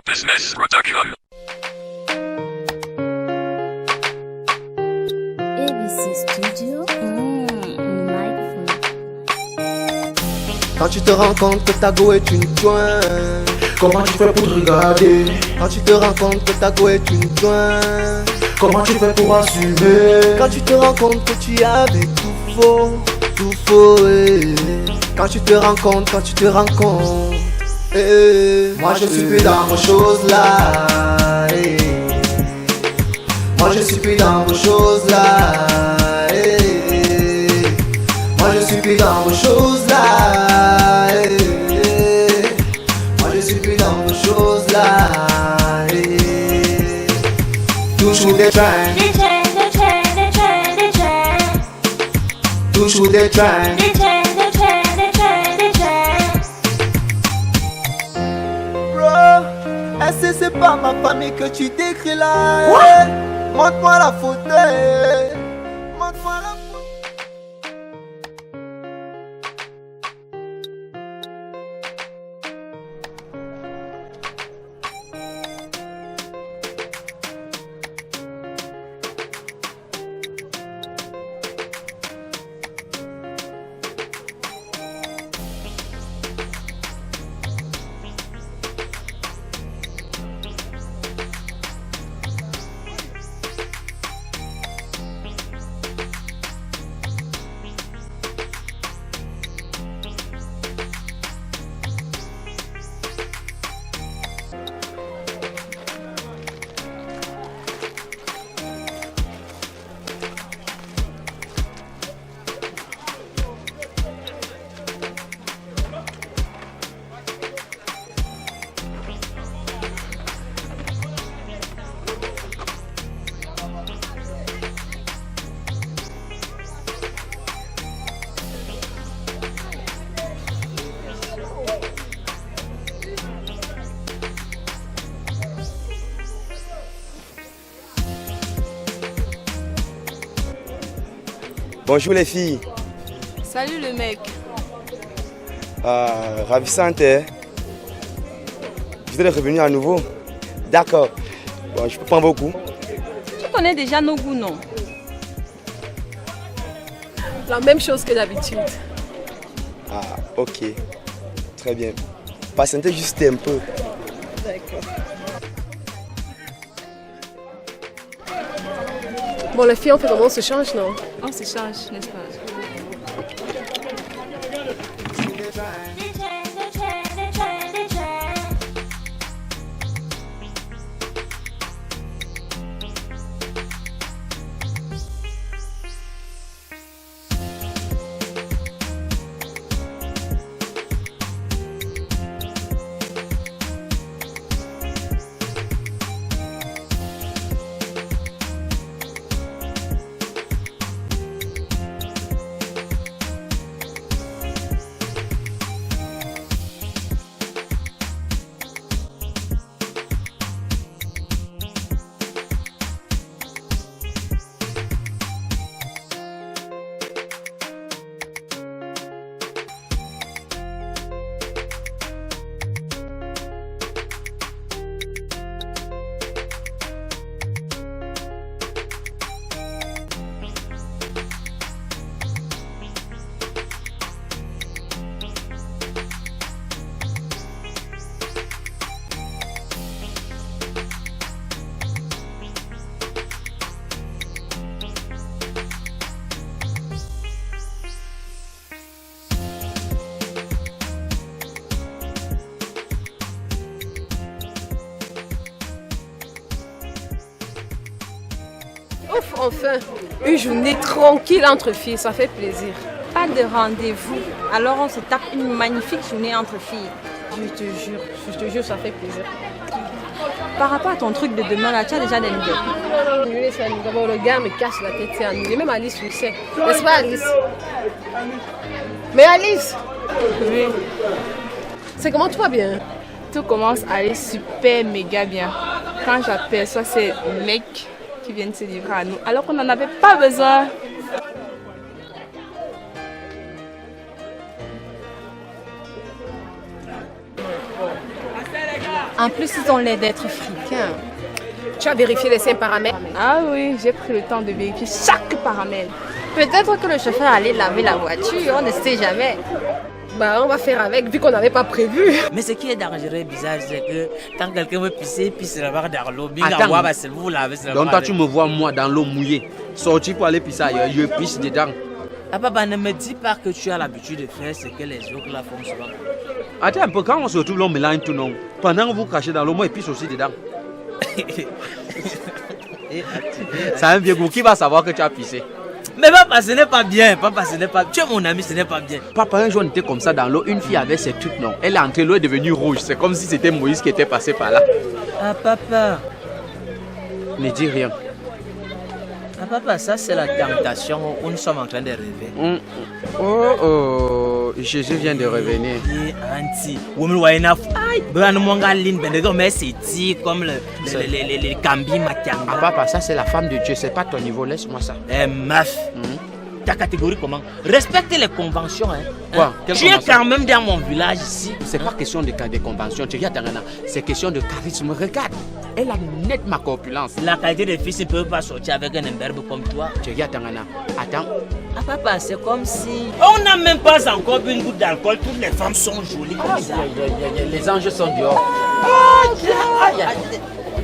Business Radiculum. ABC Studio. Microphone. Quand tu te rends compte que ta go est une joint, Comment tu fais pour te regarder? quand tu te rends compte que ta go est une joint, Comment tu fais pour assumer? quand tu te rends compte que tu avais tout faux, quand tu te rends compte, moi je suis plus dans vos choses là, moi je suis plus dans vos choses là, moi je suis plus dans vos choses là, moi je suis plus dans vos choses là, toujours des trains, toujours des trains. Bro, est-ce que c'est pas ma famille que tu décris là? Montre-moi la photo. Montre-moi la photo. Bonjour les filles. Salut le mec. Ravissante, hein? Vous êtes revenu à nouveau? D'accord. Bon, je peux prendre beaucoup. Tu connais déjà nos goûts, non? La même chose que d'habitude. Ah, ok. Très bien. Patientez juste un peu. D'accord. Bon, les filles, on fait comment on se change, non? On se change, n'est-ce pas? Ouf, enfin, une journée tranquille entre filles, ça fait plaisir. Pas de rendez-vous. Alors on se tape une magnifique journée entre filles. Je te jure, ça fait plaisir. Par rapport à ton truc de demain là, tu as déjà des nouvelles? Annulé, c'est annulé. D'abord, le gars me casse la tête, c'est annulé. Même Alice le sait. N'est-ce pas, Alice? Mais Alice! Oui, C'est comment tout va bien? tout commence à aller super méga bien. Quand j'aperçois ces mecs qui viennent se livrer à nous, alors qu'on n'en avait pas besoin. En plus, ils ont l'air d'être fricains. Tu as vérifié les 5 paramètres? Ah oui, j'ai pris le temps de vérifier chaque paramètre. Peut-être que le chauffeur allait laver la voiture, on ne sait jamais. Bah, on va faire avec, vu qu'on n'avait pas prévu. Mais ce qui est dangereux et bizarre, c'est que quand quelqu'un veut pisser, il pisse là-bas dans l'eau. Attends. Vous lavez, c'est Donc toi tu me vois moi dans l'eau mouillée, sorti pour aller pisser ailleurs, je pisse dedans. Ah papa, ne me dis pas que tu as l'habitude de faire ce que les autres là font souvent. Attends un peu, quand on se retrouve là, on mélange tout non. Pendant que vous cachez dans l'eau, moi je pisse aussi dedans. Ça a un vieux goût, qui va savoir que tu as pissé? Mais papa, ce n'est pas bien, papa, ce n'est pas. Tu es mon ami, ce n'est pas bien. Papa, un jour on était comme ça dans l'eau, une fille avait ses trucs non. Elle est entrée, l'eau est devenue rouge, c'est comme si c'était Moïse qui était passé par là. Ah papa. Ne dis rien. Ah papa, ça c'est la tentation où nous sommes en train de rêver. Oh, Jésus vient de revenir. Anti, mais c'est dit comme les cambi matanga. Ah papa, ça c'est la femme de Dieu, c'est pas ton niveau, laisse-moi ça. Eh meuf, ta catégorie comment? Respecte les conventions. Hein. Quoi? Tu es quand même dans mon village ici. C'est pas question de conventions, tu regardes Tarana, c'est question de charisme. Regarde, elle a net ma corpulence. La qualité des filles ne peut pas sortir avec un imberbe comme toi. Tu regardes Tarana, attends. Ah papa, c'est comme si... On n'a même pas encore bu une goutte d'alcool, toutes les femmes sont jolies comme ça. Les anges sont dehors.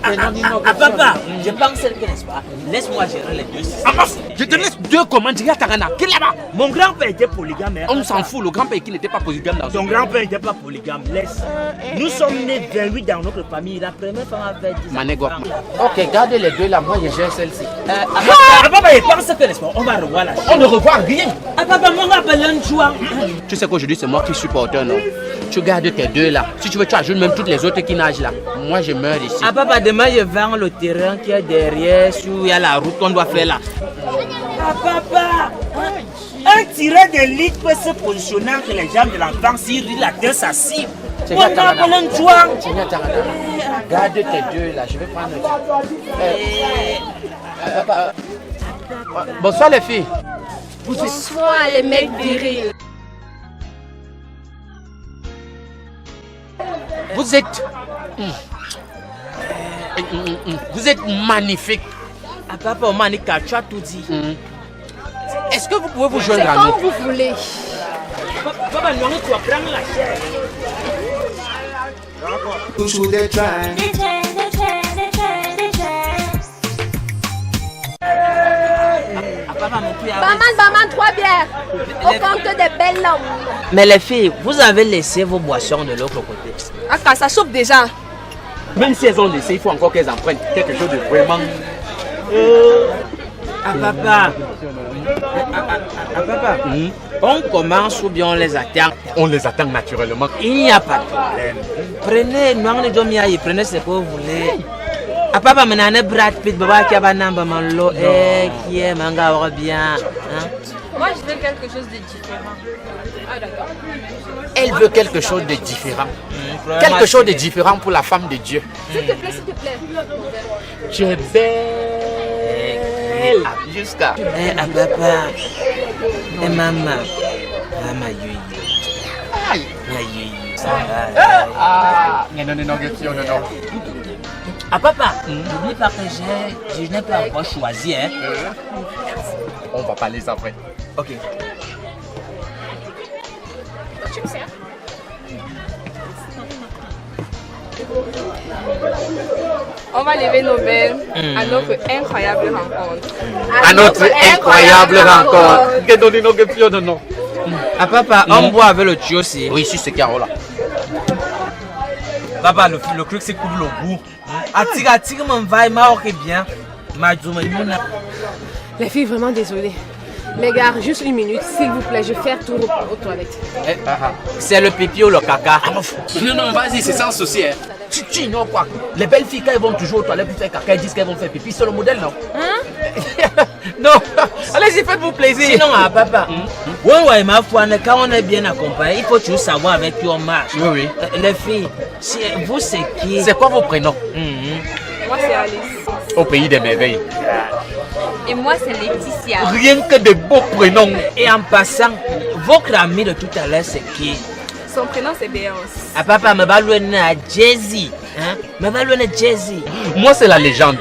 Papa, je pense que n'est-ce pas? Laisse-moi gérer les deux. Je te laisse deux commandes, tu regardes Tarana. Qui est là-bas? Mon grand-père était polygame. On s'en fout, le grand-père qui n'était pas polygame dans son grand-père n'était pas polygame, laisse. Nous sommes nés 28 dans notre famille. La première femme avait 10 ans. Manego. Ok, gardez les deux là, moi je gère celle-ci. Papa, je pense que n'est-ce pas? On va revoir la chose. On ne revoit rien. Ah papa, mon appelle un joueur. Tu sais qu'aujourd'hui c'est moi qui supporte, non? Tu gardes tes deux là. Si tu veux, tu ajoutes même toutes les autres qui nagent là. Moi je meurs ici. Ah papa, demain je vends le terrain qui est derrière, où il y a la route qu'on doit faire là. Ah papa, un tireur d'élite peut se positionner entre les jambes de l'enfant s'il rit la tête sa cible. On appelle un joueur. Garde tes deux là, je vais prendre. Bonsoir les filles. Bonsoir les mecs virils. Vous êtes... Vous êtes magnifique. Ah papa, Manika, tu as tout dit. Est-ce que vous pouvez vous joindre à nous? C'est comme vous voulez. Papa, nous tu vas prendre la chair. Toujours des trains. Maman, 3 bières. Au compte des belles lampes. Mais les filles, vous avez laissé vos boissons de l'autre côté. Ah, ça chauffe déjà. Même si elles ont laissé, il faut encore qu'elles empruntent quelque chose de vraiment... Ah papa. Ah papa. On commence ou bien on les attend? On les attend naturellement. Il n'y a pas de problème. Prenez, prenez ce que vous voulez. Ah papa, maintenant Brad Pitt, baba qui a banamba manlo, qui est manga bien. Moi, je veux quelque chose de différent. Ah, d'accord. Elle veut quelque chose de différent. Quelque chose de différent pour la femme de Dieu. S'il te plaît, s'il te plaît. Tu es belle. Jusqu'à... Ah papa. Et maman. Maman, Aïe. Non. Ah papa, n'oublie pas que je n'ai pas encore choisi. Hein. On va parler après. Ok. Tu me sers? On va lever nos verres à notre incroyable rencontre. À notre incroyable rencontre. Non. Ah papa, on boit avec le tuyau aussi. Oui, si c'est Carola. Papa, le truc c'est coupe le goût. Attire mon vaille, ma ok bien. Les filles, vraiment désolée. Les gars, juste une minute, s'il vous plaît, je vais faire tour aux toilettes. C'est le pipi ou le caca? Non, vas-y, c'est sans souci. Hein. Tu ignores quoi? Les belles filles, quand elles vont toujours aux toilettes pour faire caca, elles disent qu'elles vont faire pipi. C'est le modèle, non? Non, allez-y, faites-vous plaisir. Sinon, papa, quand on est bien accompagné, il faut toujours savoir avec qui on marche. Oui. Les filles, vous c'est qui? C'est quoi vos prénoms? Moi, c'est Alice. Au pays des merveilles. Et moi, c'est Laetitia. Rien que de beaux prénoms. Et en passant, votre ami de tout à l'heure, c'est qui? Son prénom, c'est Béance. Ah papa, me baloué à Jay-Z. Hein? Mais va loin de Jay-Z. Moi, c'est la légende.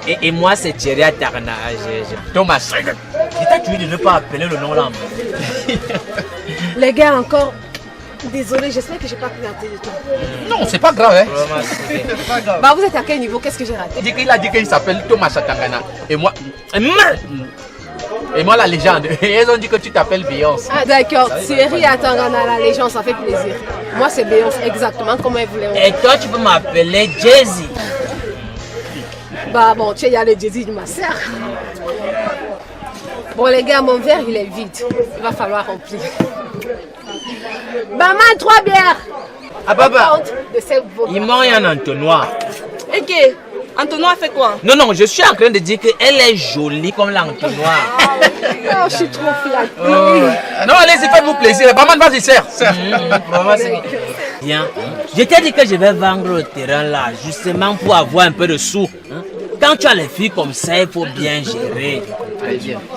Et moi, c'est Thierry Atarna. Thomas. Tu lui de ne pas appeler le nom là. Les gars, encore. Désolé, j'espère que j'ai pas pris un peu de temps. Non, c'est pas grave, hein. Bah, vous êtes à quel niveau? Qu'est-ce que j'ai raté? Il a dit qu'il s'appelle Thomas Atangana. Et moi, la légende. Et elles ont dit que tu t'appelles Beyoncé. Ah, d'accord. Thierry Atangana, la légende, ça fait plaisir. Moi, c'est Beyoncé, exactement comme elle voulait. Et toi, tu peux m'appeler Jay-Z. Bah, bon, tu es le Jay-Z de ma sœur. Bon, les gars, mon verre, il est vide. Il va falloir remplir. Maman, 3 bières. Ah, papa. Il manque un entonnoir. Et que Antonin fait quoi? Non, non, je suis en train de dire qu'elle est jolie comme l'entonnoir. Oh, je suis trop flattée. Non, allez-y, faites-vous plaisir. Maman, vas-y, serre. Bien. Je t'ai dit que je vais vendre le terrain là, justement pour avoir un peu de sous. Quand tu as les filles comme ça, il faut bien gérer.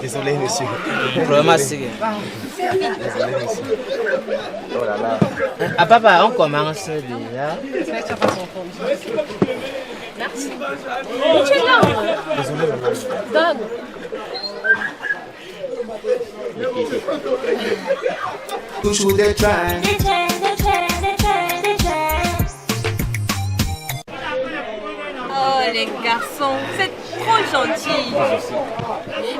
Désolé, monsieur. Vraiment, c'est... Désolé, monsieur. Oh là là. Ah, papa, on commence déjà. Merci. Tu es là. Désolé, maman. Donne. Toujours des trains. Oh les garçons, c'est trop gentil.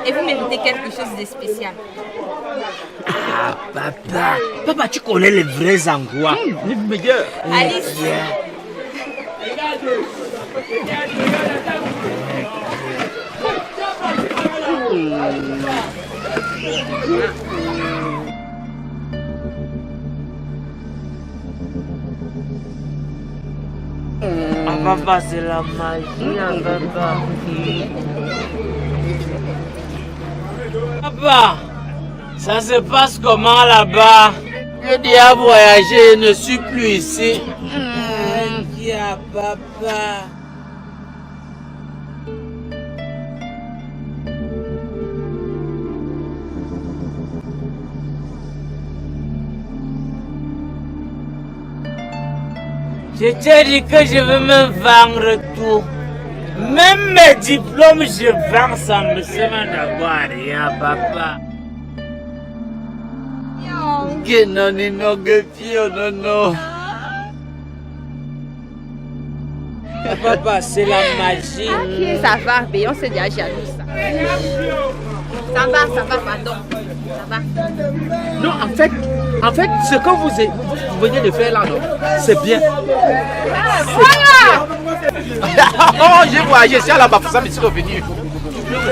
Et vous méritez quelque chose de spécial. Ah, papa. Papa, tu connais les vrais Angois. Les meilleurs. Alice. Ah, papa, c'est la magie, hein, papa. Papa, ça se passe comment là-bas? Je dis à voyager, je ne suis plus ici. Papa. Je t'ai dit que je veux me vendre tout. Même mes diplômes, je vends, ça me sert d'avoir rien, papa. Que non, non, que fio, non, non. Papa, c'est la magie. Ok, ça va, Beyoncé déjà jalouse. Ça va, pardon. Ça va. Non, en fait, ce que vous venez de faire là, non, c'est bien. Oh, j'ai voyagé, c'est à la Bafoussam, je suis revenu.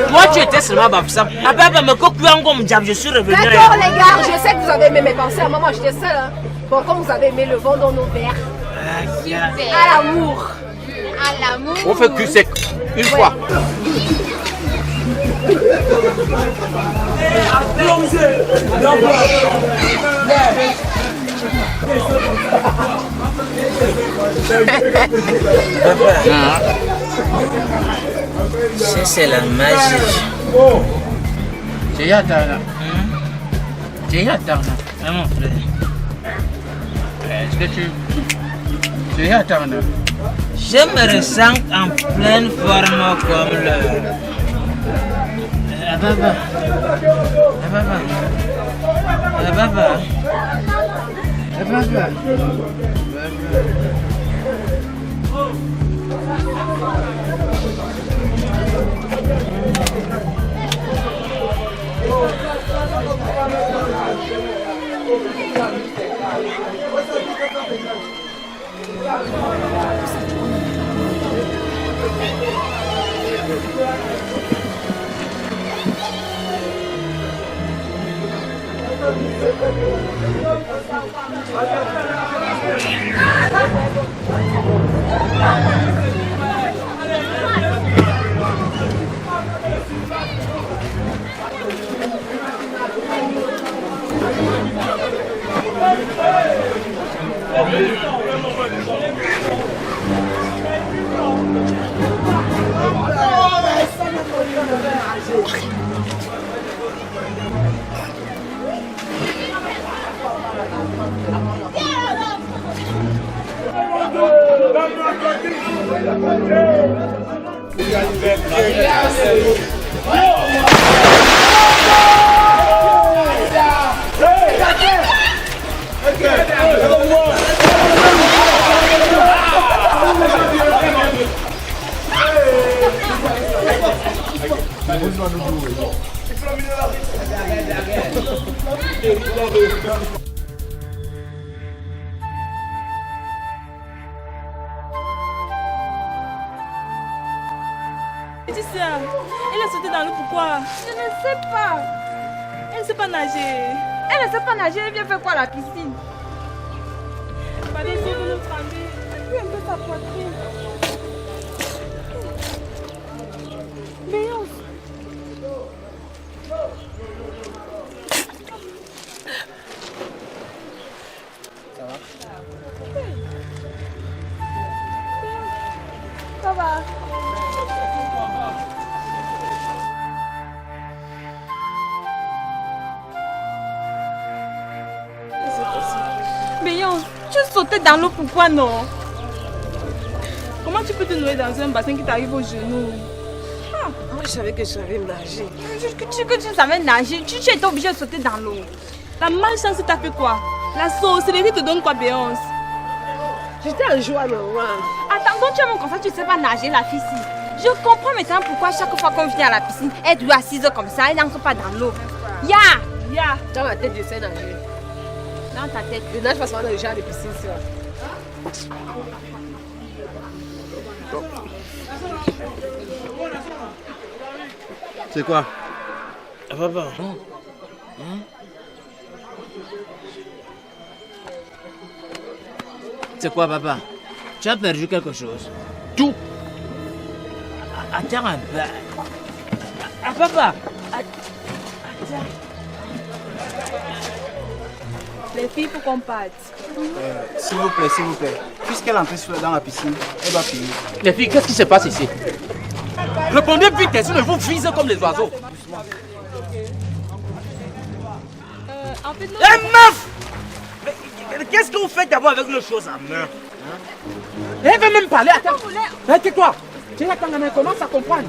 Toi, tu étais seulement Bafoussam. Ah, papa, mais quand tu es encore diable, je suis revenu. D'accord, les gars, je sais que vous avez aimé mes pensées. À un moment, j'étais seule. Hein. Bon, comme vous avez aimé le vent dans nos verres. À l'amour. À l'amour. On fait cul sec, une fois. C'est la magie. C'est Yatana. C'est Yatana. Ah, mon frère. Est-ce que tu... C'est Yatana. Je me ressens en pleine forme comme le... Ah, papa. Ah, papa. Ah, papa. Ah, papa. Elle a sauté dans l'eau, pourquoi? Je ne sais pas. Elle ne sait pas nager. Elle ne sait pas nager, elle vient faire quoi à la piscine? Allez, essaye de nous tremper. Appuie un peu sa poitrine. Béance. Ça va. Béance, tu sautais dans l'eau, pourquoi non? Comment tu peux te noyer dans un bassin qui t'arrive aux genoux? Moi, je savais que je savais nager. Que tu savais nager, tu étais obligé de sauter dans l'eau. La malchance t'a fait quoi? La sorcellerie te donne quoi, Béance? J'étais en joie, normal. Attends, donc tu as mon conseil, tu ne sais pas nager, la fille ci. Je comprends maintenant pourquoi chaque fois qu'on vient à la piscine, elle doit assise comme ça, elle n'entre pas dans l'eau. Ya! Dans ma tête, je sais nager. Dans ta tête. Je nage pas souvent dans le genre de piscine, ça. C'est quoi? Papa. C'est quoi, papa? Tu as perdu quelque chose? Tout. Attends un peu. Papa. Les filles, faut qu'on parte. S'il vous plaît. Puisqu'elle est entrée dans la piscine, elle doit finir. Les filles, qu'est-ce qui se passe ici? Répondez vite, sinon vous visez comme les oiseaux. En fait, non. Eh, meuf! Qu'est-ce que vous faites d'abord avec nos choses à main? Elle veut même parler. Attends. Tais-toi. Elle commence à comprendre.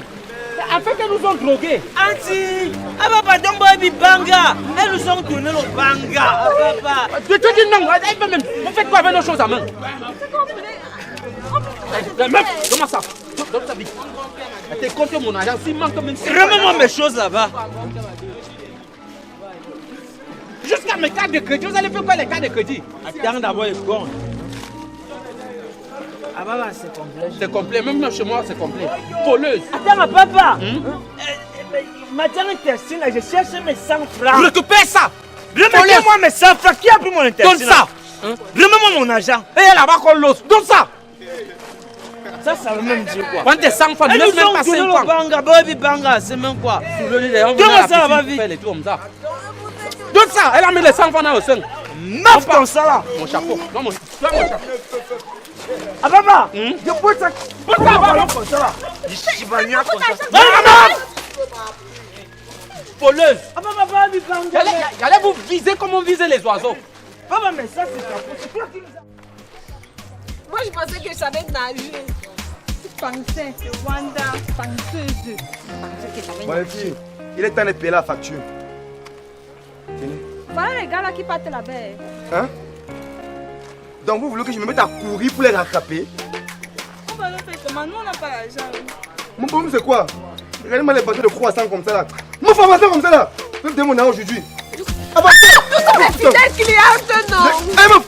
En fait, elles nous ont drogués. Auntie! Papa, don't baby banga! Elles nous ont tourné le banga! Papa! Tu dis non, elle veut même. Vous faites quoi avec nos choses à main? Meuf, comment ça? Donne ta vie. Elle t'a compté mon argent. S'il manque même. Remets-moi mes choses là-bas! Jusqu'à mes cartes de crédit, vous allez faire quoi les cartes de crédit? Attends d'abord les comptes. Papa, c'est complet. C'est complet, même chez moi c'est complet. Voleuse. Attends, papa! Maintenant, intestine, je cherche mes 100 francs. Récupère ça! Remettez-moi mes 100 francs. Qui a pris mon intestine? Donne ça! Remets-moi mon argent. Et elle là-bas qu'on l'ose. Donne ça! Ça veut même dire quoi? Quand t'es 100 francs, Elles ne laisse nous même ont pas 5 tourné le francs. banga, baby banga, c'est même quoi? Donne ça va vite. Donne ça! Elle a mis les 100 francs dans le sein. Meuf comme ça là! Mon chapeau. Non, mon chapeau. Papa! Je pose ça! Pose ça comme ça là! Je vais venir comme ça! Voleuse. Papa, baby banga! J'allais vous viser comme on visait les oiseaux. Papa, mais ça c'est ta faute. Moi, je pensais que je savais nager. Tu pensais, Wanda, penseuse. Bon, les filles, il est temps de payer la facture. Voilà les gars là qui partent là-bas. Hein? Donc vous voulez que je me mette à courir pour les rattraper? On va le faire comment? Nous, on n'a pas l'argent. Mon problème c'est quoi? Regardez-moi les bateaux de croissants comme ça là. Mon formation comme ça là. Je vais me demander aujourd'hui. Nous sommes les fidèles clients de nom. Eh, meuf!